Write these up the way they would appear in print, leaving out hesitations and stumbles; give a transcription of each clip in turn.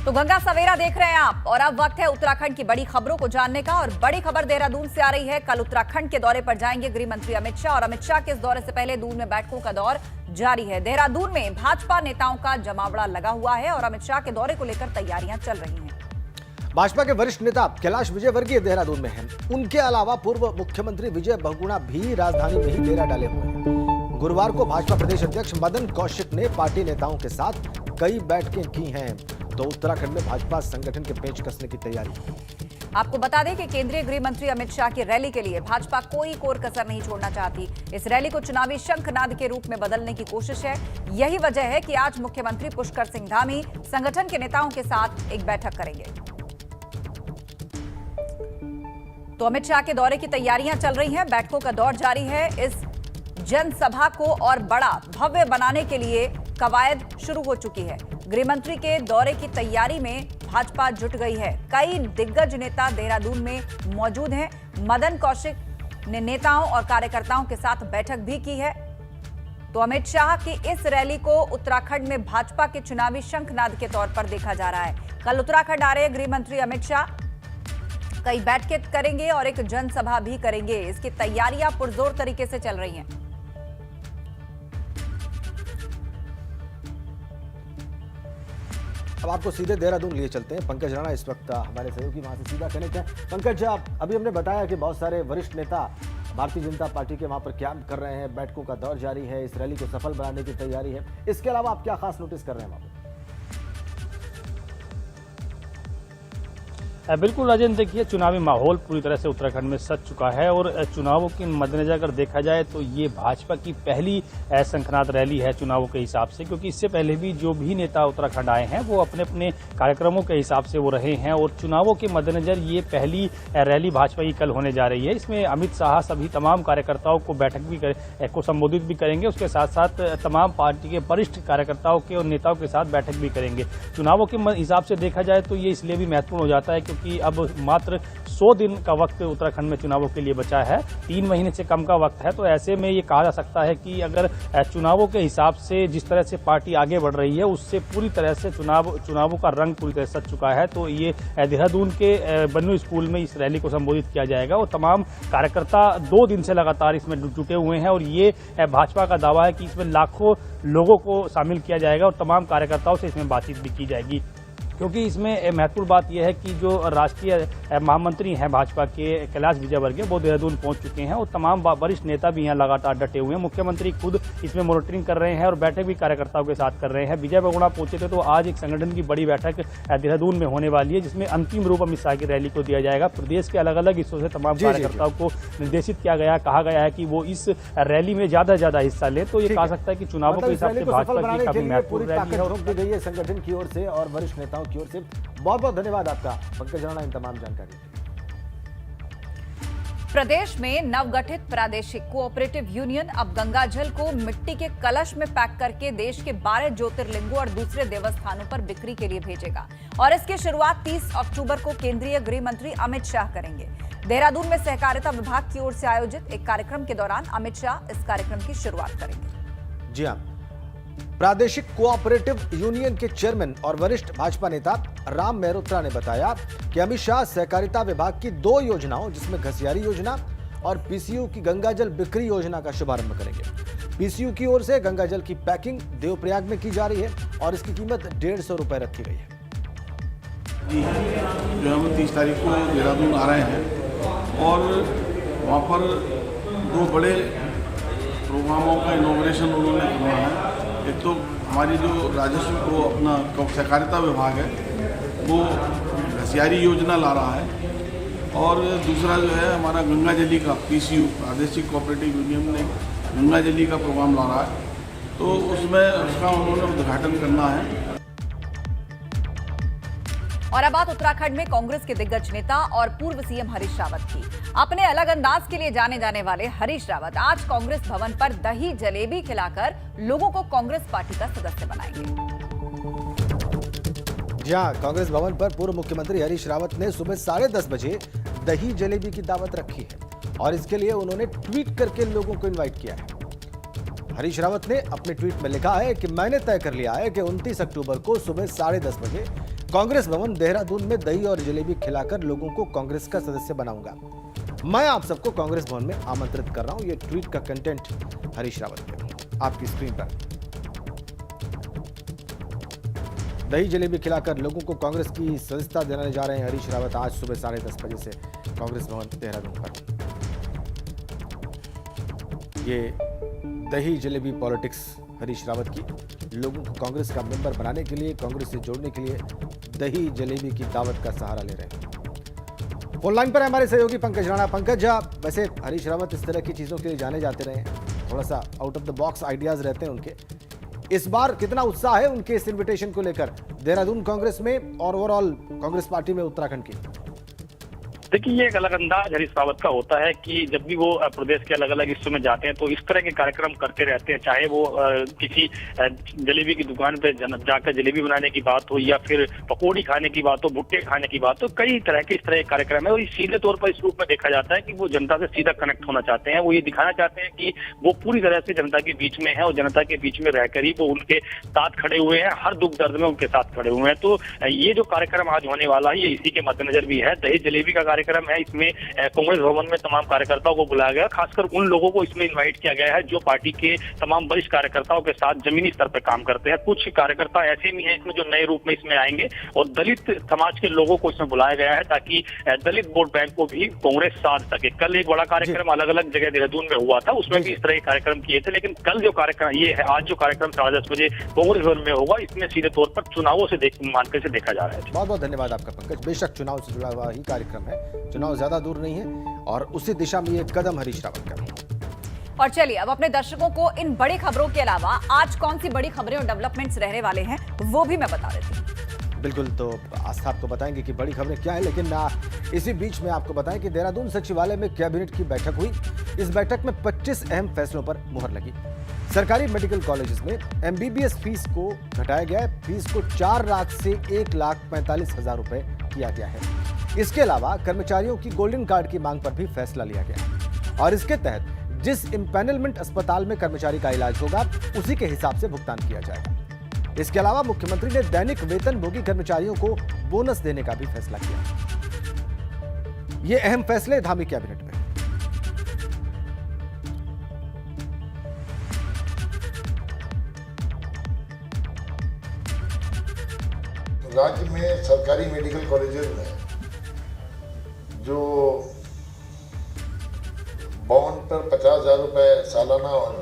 तो गंगा सवेरा देख रहे हैं आप और अब वक्त है उत्तराखंड की बड़ी खबरों को जानने का। और बड़ी खबर देहरादून से आ रही है। कल उत्तराखंड के दौरे पर जाएंगे गृह मंत्री अमित शाह और अमित शाह के इस दौरे से पहले दून में बैठकों का दौर जारी है। देहरादून में भाजपा नेताओं का जमावड़ा लगा हुआ है और अमित शाह के दौरे को लेकर तैयारियां चल रही हैं। भाजपा के वरिष्ठ नेता कैलाश विजयवर्गीय देहरादून में हैं। उनके अलावा पूर्व मुख्यमंत्री विजय बहुगुणा भी राजधानी में ही डेरा डाले हुए हैं। गुरुवार को भाजपा प्रदेश अध्यक्ष मदन कौशिक ने पार्टी नेताओं के साथ कई बैठकें की हैं। तो उत्तराखंड में भाजपा संगठन के पेच कसने की तैयारी है। आपको बता दें कि केंद्रीय गृह मंत्री अमित शाह की रैली के लिए भाजपा कोई कोर कसर नहीं छोड़ना चाहती। इस रैली को चुनावी शंखनाद के रूप में बदलने की कोशिश है। यही वजह है कि आज मुख्यमंत्री पुष्कर सिंह धामी संगठन के नेताओं के साथ एक बैठक करेंगे। तो अमित शाह के दौरे की तैयारियां चल रही हैं, बैठकों का दौर जारी है। इस जनसभा को और बड़ा भव्य बनाने के लिए कवायद शुरू हो चुकी है। गृहमंत्री के दौरे की तैयारी में भाजपा जुट गई है। कई दिग्गज नेता देहरादून में मौजूद हैं। मदन कौशिक ने नेताओं और कार्यकर्ताओं के साथ बैठक भी की है। तो अमित शाह की इस रैली को उत्तराखंड में भाजपा के चुनावी शंखनाद के तौर पर देखा जा रहा है। कल उत्तराखंड आ रहे गृह मंत्री अमित शाह कई बैठकें करेंगे और एक जनसभा भी करेंगे। इसकी तैयारियां पुरजोर तरीके से चल रही हैं। अब आपको सीधे देहरादून लिए चलते हैं। पंकज राणा इस वक्त हमारे सहयोगी वहां से सीधा कनेक्ट है। पंकज, अभी हमने बताया कि बहुत सारे वरिष्ठ नेता भारतीय जनता पार्टी के वहां पर कैंप कर रहे हैं, बैठकों का दौर जारी है, इस रैली को सफल बनाने की तैयारी है। इसके अलावा आप क्या खास नोटिस कर रहे हैं वहां पर? बिल्कुल राजेंद्र, देखिए चुनावी माहौल पूरी तरह से उत्तराखंड में सज चुका है और चुनावों के मद्देनजर अगर देखा जाए तो ये भाजपा की पहली शंखनाद रैली है चुनावों के हिसाब से, क्योंकि इससे पहले भी जो भी नेता उत्तराखंड आए हैं वो अपने अपने कार्यक्रमों के हिसाब से वो रहे हैं और चुनावों के मद्देनजर ये पहली रैली भाजपा की कल होने जा रही है। इसमें अमित शाह सभी तमाम कार्यकर्ताओं को बैठक भी को संबोधित भी करेंगे, उसके साथ साथ तमाम पार्टी के वरिष्ठ कार्यकर्ताओं के और नेताओं के साथ बैठक भी करेंगे। चुनावों के हिसाब से देखा जाए तो ये इसलिए भी महत्वपूर्ण हो जाता है क्योंकि अब मात्र 100 दिन का वक्त उत्तराखंड में चुनावों के लिए बचा है, 3 महीने से कम का वक्त है। तो ऐसे में ये कहा जा सकता है कि अगर चुनावों के हिसाब से जिस तरह से पार्टी आगे बढ़ रही है उससे पूरी तरह से चुनावों का रंग पूरी तरह सज चुका है। तो ये देहरादून के बन्नू स्कूल में इस रैली को संबोधित किया जाएगा और तमाम कार्यकर्ता 2 दिन से लगातार इसमें जुटे हुए हैं और ये भाजपा का दावा है कि इसमें लाखों लोगों को शामिल किया जाएगा और तमाम कार्यकर्ताओं से इसमें बातचीत भी की जाएगी। क्योंकि इसमें महत्वपूर्ण बात यह है कि जो राष्ट्रीय महामंत्री हैं भाजपा के कैलाश विजयवर्गीय वो देहरादून पहुंच चुके हैं और तमाम वरिष्ठ नेता भी यहाँ लगातार डटे हुए हैं। मुख्यमंत्री खुद इसमें मॉनिटरिंग कर रहे हैं और बैठक भी कार्यकर्ताओं के साथ कर रहे हैं। विजय बहुगुणा पहुंचे थे तो आज एक संगठन की बड़ी बैठक देहरादून में होने वाली है जिसमें अंतिम रूप अमित शाह की रैली को दिया जाएगा। प्रदेश के अलग अलग हिस्सों से तमाम कार्यकर्ताओं को निर्देशित किया गया, कहा गया है कि वो इस रैली में ज्यादा से ज्यादा हिस्सा लें। तो ये कहा सकता है कि चुनावों के हिसाब से भाजपा की काफी महत्वपूर्ण रैली है संगठन की ओर से और वरिष्ठ नेताओं की ओर से। बहुत बहुत धन्यवाद आपका पंकज राणा इन तमाम जानकारी। प्रदेश में नवगठित प्रादेशिक कोऑपरेटिव यूनियन अब गंगाजल को मिट्टी के कलश में पैक करके देश के 12 ज्योतिर्लिंगों और दूसरे देवस्थानों पर बिक्री के लिए भेजेगा और इसकी शुरुआत 30 अक्टूबर को केंद्रीय गृह मंत्री अमित शाह करेंगे। देहरादून में सहकारिता विभाग की ओर से आयोजित एक कार्यक्रम के दौरान अमित शाह इस कार्यक्रम की शुरुआत करेंगे। जी हां, प्रादेशिक कोऑपरेटिव यूनियन के चेयरमैन और वरिष्ठ भाजपा नेता राम मेहरोत्रा ने बताया कि अमित शाह सहकारिता विभाग की 2 योजनाओं जिसमें घसियारी योजना और पीसीयू की गंगाजल बिक्री योजना का शुभारंभ करेंगे। पीसीयू की ओर से गंगाजल की पैकिंग देवप्रयाग में की जा रही है और इसकी कीमत 150 रुपए रखी गई है। जी, जो हम 30 तारीख को देहरादून आ रहे हैं और वहाँ पर 2 बड़े प्रोग्रामों का इनॉग्रेशन उन्होंने किया है। एक तो हमारी जो राजस्व को अपना सहकारिता विभाग है वो घसियारी योजना ला रहा है और दूसरा जो है हमारा गंगाजली का पीसीयू प्रादेशिक कोऑपरेटिव यूनियन ने गंगाजली का प्रोग्राम ला रहा है, तो उसमें उसका उन्होंने उद्घाटन करना है। और अब बात उत्तराखंड में कांग्रेस के दिग्गज नेता और पूर्व सीएम हरीश रावत की। अपने अलग अंदाज के लिए जाने जाने वाले हरीश रावत आज कांग्रेस भवन पर दही जलेबी खिलाकर लोगों को कांग्रेस पार्टी का सदस्य बनाएंगे। जहां कांग्रेस भवन पर पूर्व मुख्यमंत्री हरीश रावत ने सुबह 10:30 बजे दही जलेबी की दावत रखी है और इसके लिए उन्होंने ट्वीट करके लोगों को इनवाइट किया है। हरीश रावत ने अपने ट्वीट में लिखा है कि मैंने तय कर लिया है कि 29 अक्टूबर को सुबह 10:30 बजे कांग्रेस भवन देहरादून में दही और जलेबी खिलाकर लोगों को कांग्रेस का सदस्य बनाऊंगा। मैं आप सबको कांग्रेस भवन में आमंत्रित कर रहा हूं। ये ट्वीट का कंटेंट हरीश रावत पे आपकी स्क्रीन पर। दही जलेबी खिलाकर लोगों को कांग्रेस की सदस्यता देने जा रहे हैं हरीश रावत आज सुबह 10:30 बजे से कांग्रेस भवन देहरादून पर। ये दही जलेबी पॉलिटिक्स हरीश रावत की लोगों को कांग्रेस का मेंबर बनाने के लिए, कांग्रेस से जोड़ने के लिए दही जलेबी की दावत का सहारा ले रहे हैं। फोन लाइन पर है हमारे सहयोगी पंकज राणा। पंकज, वैसे हरीश रावत इस तरह की चीजों के लिए जाने जाते रहे हैं, थोड़ा सा out of the box ideas रहते हैं उनके। इस बार कितना उत्साह है उनके इस इन्विटेशन को लेकर देहरादून कांग्रेस में और ओवरऑल कांग्रेस पार्टी में उत्तराखंड की? देखिए, ये एक अलग अंदाज हरीश रावत का होता है कि जब भी वो प्रदेश के अलग अलग हिस्सों में जाते हैं तो इस तरह के कार्यक्रम करते रहते हैं, चाहे वो किसी जलेबी की दुकान पे जाकर जलेबी बनाने की बात हो या फिर पकौड़ी खाने की बात हो, भुट्टे खाने की बात हो, कई तरह के इस तरह के कार्यक्रम है। और सीधे तौर पर इस रूप में देखा जाता है कि वो जनता से सीधा कनेक्ट होना चाहते हैं। वो ये दिखाना चाहते हैं कि वो पूरी तरह से जनता के बीच में है और जनता के बीच में रहकर ही वो उनके साथ खड़े हुए हैं, हर दुख दर्द में उनके साथ खड़े हुए हैं। तो ये जो कार्यक्रम आज होने वाला है ये इसी के मद्देनजर भी है। दही जलेबी का कार्यक्रम है, इसमें कांग्रेस भवन में तमाम कार्यकर्ताओं को बुलाया गया, खासकर उन लोगों को इसमें इनवाइट किया गया है जो पार्टी के तमाम वरिष्ठ कार्यकर्ताओं के साथ जमीनी स्तर पर काम करते हैं। कुछ कार्यकर्ता ऐसे भी हैं इसमें जो नए रूप में इसमें आएंगे और दलित समाज के लोगों को इसमें बुलाया गया है ताकि दलित वोट बैंक को भी कांग्रेस साध सके। कल एक बड़ा कार्यक्रम अलग अलग जगह देहरादून में हुआ था, उसमें भी इस तरह के कार्यक्रम किए थे, लेकिन कल जो कार्यक्रम ये है, आज जो कार्यक्रम 10:30 बजे कांग्रेस भवन में होगा, इसमें सीधे तौर पर चुनावों से मानकर से देखा जा रहा है। बहुत बहुत धन्यवाद आपका पंकज। बेशक चुनाव से जुड़ा हुआ ही कार्यक्रम है, चुनाव ज्यादा दूर नहीं है और उसी दिशा में ये कदम हरीश रावत का। और चलिए अब अपने दर्शकों को इन बड़ी खबरों के अलावा आज कौन सी बड़ी खबरें और डेवलपमेंट्स रहने वाले हैं वो भी मैं बता देती हूँ। बिल्कुल, तो आस्था आपको बताएंगे कि बड़ी खबरें क्या है, लेकिन इसी बीच में आपको बताएं कि देहरादून सचिवालय में कैबिनेट की बैठक हुई। इस बैठक में 25 अहम फैसलों पर मुहर लगी। सरकारी मेडिकल कॉलेजेस में MBBS फीस को घटाया गया है। फीस को 4 लाख से 1,45,000 रुपए किया गया है। इसके अलावा कर्मचारियों की गोल्डन कार्ड की मांग पर भी फैसला लिया गया और इसके तहत जिस इम्पैनलमेंट अस्पताल में कर्मचारी का इलाज होगा उसी के हिसाब से भुगतान किया जाएगा। इसके अलावा मुख्यमंत्री ने दैनिक वेतनभोगी कर्मचारियों को बोनस देने का भी फैसला किया। ये अहम फैसले धामी कैबिनेट में। राज्य में सरकारी मेडिकल कॉलेजेस में जो बॉन्ड पर 50,000 रुपए सालाना और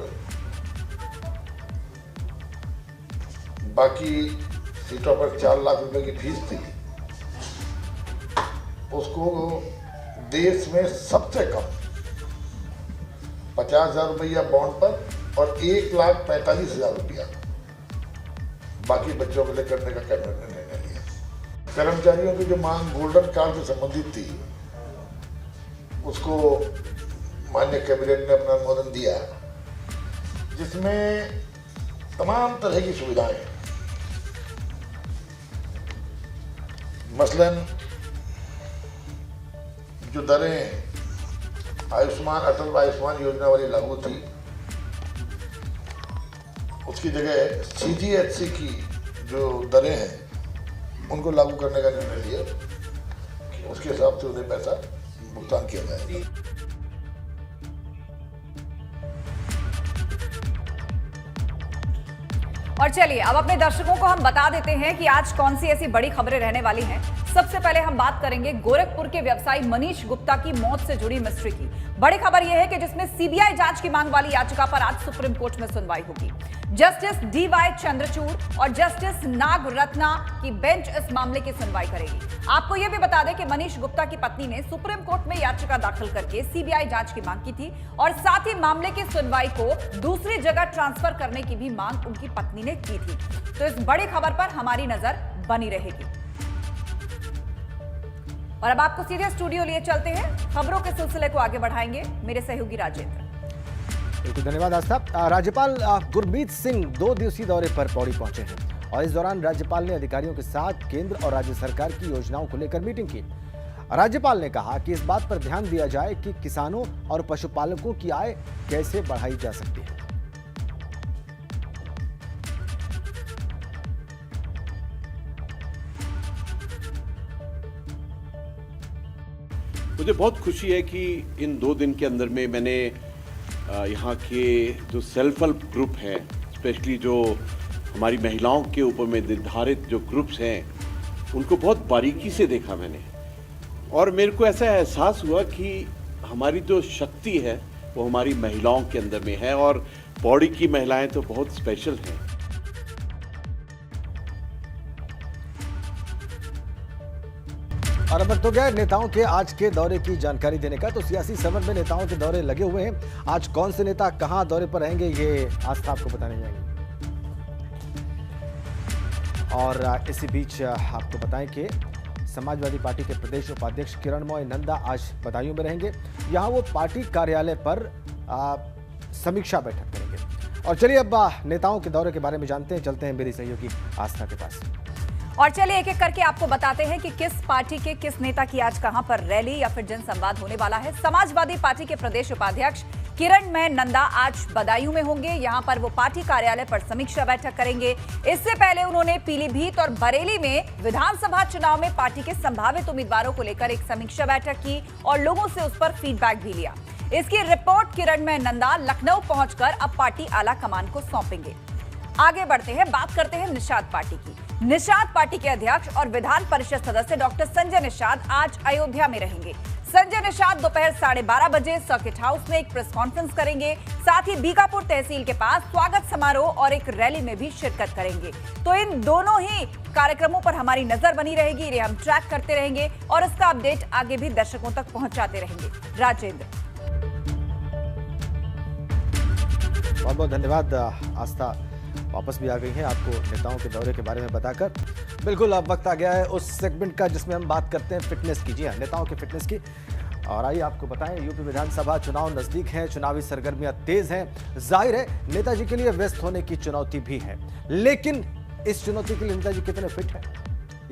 बाकी सीटों पर 4 लाख रुपए की फीस थी, उसको देश में सबसे कम 50,000 रुपया बॉन्ड पर और 1,45,000 रुपया बाकी बच्चों के लिए करने का कैबिनेट ने निर्णय लिया। कर्मचारियों की जो मांग गोल्डन कार्ड से संबंधित थी उसको माननीय कैबिनेट ने अपना अनुमोदन दिया, जिसमें तमाम तरह की सुविधाएं, मसलन जो दरें आयुष्मान अटल आयुष्मान योजना वाली लागू थी, उसकी जगह CGHC की जो दरें हैं उनको लागू करने का निर्णय लिया। उसके हिसाब से उन्हें पैसा भुगतान किया जाएगा। और चलिए अब अपने दर्शकों को हम बता देते हैं कि आज कौन सी ऐसी बड़ी खबरें रहने वाली हैं। सबसे पहले हम बात करेंगे गोरखपुर के व्यवसायी मनीष गुप्ता की मौत से जुड़ी मिस्ट्री की। बड़ी खबर यह है कि जिसमें CBI जांच की मांग वाली याचिका पर आज सुप्रीम कोर्ट में सुनवाई होगी। जस्टिस DY चंद्रचूड़ और जस्टिस नाग रत्ना की बेंच इस मामले की सुनवाई करेगी। आपको यह भी बता दें कि मनीष गुप्ता की पत्नी ने सुप्रीम कोर्ट में याचिका दाखिल करके CBI जांच की मांग की थी और साथ ही मामले की सुनवाई को दूसरी जगह ट्रांसफर करने की भी मांग उनकी पत्नी ने की थी। तो इस बड़ी खबर पर हमारी नजर बनी रहेगी। और अब आपको सीधे स्टूडियो लिए चलते हैं, खबरों के सिलसिले को आगे बढ़ाएंगे मेरे सहयोगी राजेंद्र। बिल्कुल, धन्यवाद आस्था। राज्यपाल गुरमीत सिंह 2 दिवसीय दौरे पर पौड़ी पहुंचे हैं और इस दौरान राज्यपाल ने अधिकारियों के साथ केंद्र और राज्य सरकार की योजनाओं को लेकर मीटिंग की। राज्यपाल ने कहा कि इस बात पर ध्यान दिया जाए कि किसानों और पशुपालकों की आय कैसे बढ़ाई जा सकती है। मुझे बहुत खुशी है कि इन 2 दिन के अंदर में मैंने यहाँ के जो सेल्फ हेल्प ग्रुप हैं, स्पेशली जो हमारी महिलाओं के ऊपर में निर्धारित जो ग्रुप्स हैं, उनको बहुत बारीकी से देखा मैंने, और मेरे को ऐसा एहसास हुआ कि हमारी जो शक्ति है वो हमारी महिलाओं के अंदर में है, और पौड़ी की महिलाएं तो बहुत स्पेशल हैं। और अब तो गया नेताओं के आज के दौरे की जानकारी देने का। तो सियासी समर में नेताओं के दौरे लगे हुए हैं। आज कौन से नेता कहां दौरे पर रहेंगे, ये आस्था आपको बताने जाएंगे। और इसी बीच आपको बताएं कि समाजवादी पार्टी के प्रदेश उपाध्यक्ष किरणमय नंदा आज बदायूं में रहेंगे। यहां वो पार्टी कार्यालय पर समीक्षा बैठक करेंगे। और चलिए अब नेताओं के दौरे के बारे में जानते हैं। चलते हैं मेरी सहयोगी आस्था के पास। और चलिए एक एक करके आपको बताते हैं कि किस पार्टी के किस नेता की आज कहां पर रैली या फिर जनसंवाद होने वाला है। समाजवादी पार्टी के प्रदेश उपाध्यक्ष किरणमय नंदा आज बदायूं में होंगे। यहां पर वो पार्टी कार्यालय पर समीक्षा बैठक करेंगे। इससे पहले उन्होंने पीलीभीत और बरेली में विधानसभा चुनाव में पार्टी के संभावित उम्मीदवारों को लेकर एक समीक्षा बैठक की और लोगों से उस पर फीडबैक भी लिया। इसकी रिपोर्ट किरणमय नंदा लखनऊ पहुंचकर अब पार्टी आला कमान को सौंपेंगे। आगे बढ़ते हैं, बात करते हैं निषाद पार्टी की। निषाद पार्टी के अध्यक्ष और विधान परिषद सदस्य डॉक्टर संजय निषाद आज अयोध्या में रहेंगे। संजय निषाद दोपहर 12:30 बजे सर्किट हाउस में एक प्रेस कॉन्फ्रेंस करेंगे। साथ ही बीकापुर तहसील के पास स्वागत समारोह और एक रैली में भी शिरकत करेंगे। तो इन दोनों ही कार्यक्रमों पर हमारी नजर बनी रहेगी, इन्हें हम ट्रैक करते रहेंगे और इसका अपडेट आगे भी दर्शकों तक पहुंचाते रहेंगे। राजेंद्र, बहुत बहुत धन्यवाद आस्था, वापस भी आ गई हैं आपको नेताओं के दौरे के बारे में बताकर। बिल्कुल अब वक्त आ गया है उस सेगमेंट का जिसमें हम बात करते हैं फिटनेस की। जी हाँ, नेताओं की फिटनेस की। और आइए आपको बताएं, यूपी विधानसभा चुनाव नजदीक हैं, चुनावी सरगर्मियां तेज हैं। जाहिर है नेताजी के लिए व्यस्त होने की चुनौती भी है, लेकिन इस चुनौती के लिए नेताजी कितने फिट हैं,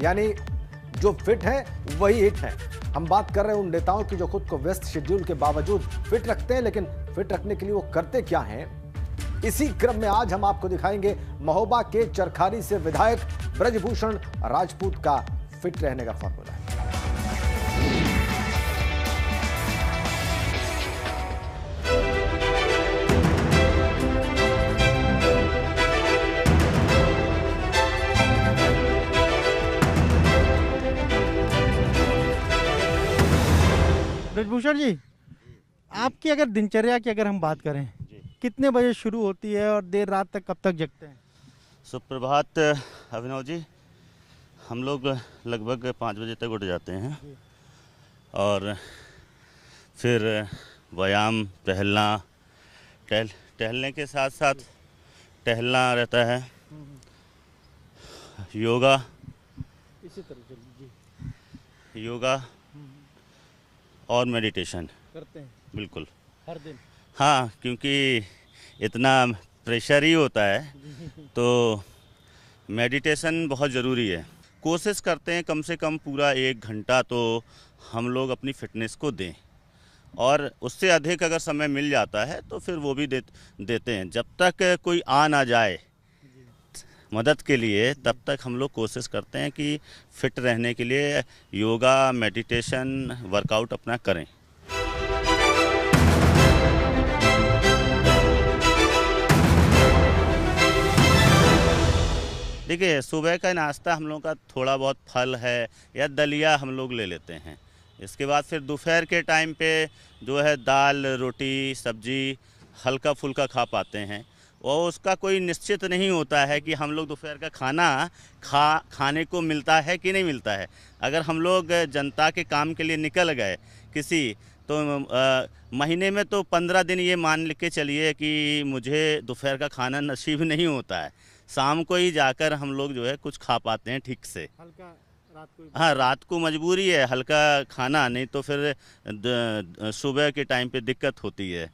यानी जो फिट है वही हिट है। हम बात कर रहे हैं उन नेताओं की जो खुद को व्यस्त शेड्यूल के बावजूद फिट रखते हैं, लेकिन फिट रखने के लिए वो करते क्या हैं। इसी क्रम में आज हम आपको दिखाएंगे महोबा के चरखारी से विधायक ब्रजभूषण राजपूत का फिट रहने का फॉर्मूला। ब्रजभूषण जी, आपकी अगर दिनचर्या की अगर हम बात करें, कितने बजे शुरू होती है और देर रात तक कब तक जगते हैं? सुप्रभात अभिनव जी, हम लोग लगभग 5 बजे तक उठ जाते हैं और फिर व्यायाम, टहलने के साथ साथ टहलना रहता है, योगा, इसी तरह जी, योगा और मेडिटेशन करते हैं बिल्कुल हर दिन। हाँ, क्योंकि इतना प्रेशर ही होता है तो मेडिटेशन बहुत ज़रूरी है। कोशिश करते हैं कम से कम पूरा 1 घंटा तो हम लोग अपनी फिटनेस को दें, और उससे अधिक अगर समय मिल जाता है तो फिर वो भी देते हैं। जब तक कोई आ ना जाए मदद के लिए, तब तक हम लोग कोशिश करते हैं कि फिट रहने के लिए योगा, मेडिटेशन, वर्कआउट अपना करें। देखिए, सुबह का नाश्ता हम लोगों का थोड़ा बहुत फल है या दलिया हम लोग ले लेते हैं। इसके बाद फिर दोपहर के टाइम पे जो है दाल, रोटी, सब्जी हल्का फुल्का खा पाते हैं, और उसका कोई निश्चित नहीं होता है कि हम लोग दोपहर का खाना खाने को मिलता है कि नहीं मिलता है। अगर हम लोग जनता के काम के लिए निकल गए किसी, तो महीने में तो 15 दिन ये मान के चलिए कि मुझे दोपहर का खाना नसीब नहीं होता है। शाम को ही जाकर हम लोग जो है कुछ खा पाते हैं ठीक से। हल्का रात को? हाँ, रात को मजबूरी है हल्का खाना, नहीं तो फिर सुबह के टाइम पे दिक्कत होती है।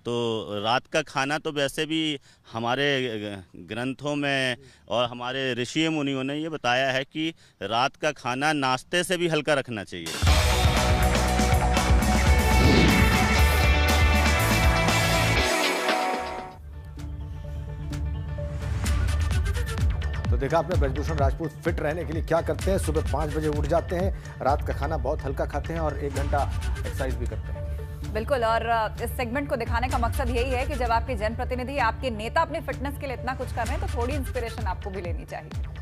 तो रात का खाना तो वैसे भी हमारे ग्रंथों में और हमारे ऋषि मुनियों ने ये बताया है कि रात का खाना नाश्ते से भी हल्का रखना चाहिए। तो देखा आपने ब्रजभूषण राजपूत फिट रहने के लिए क्या करते हैं। सुबह 5 बजे उठ जाते हैं, रात का खाना बहुत हल्का खाते हैं और 1 घंटा एक्सरसाइज भी करते हैं। बिल्कुल, और इस सेगमेंट को दिखाने का मकसद यही है कि जब आपके जनप्रतिनिधि, आपके नेता अपने फिटनेस के लिए इतना कुछ कर रहे हैं तो थोड़ी इंस्पिरेशन आपको भी लेनी चाहिए।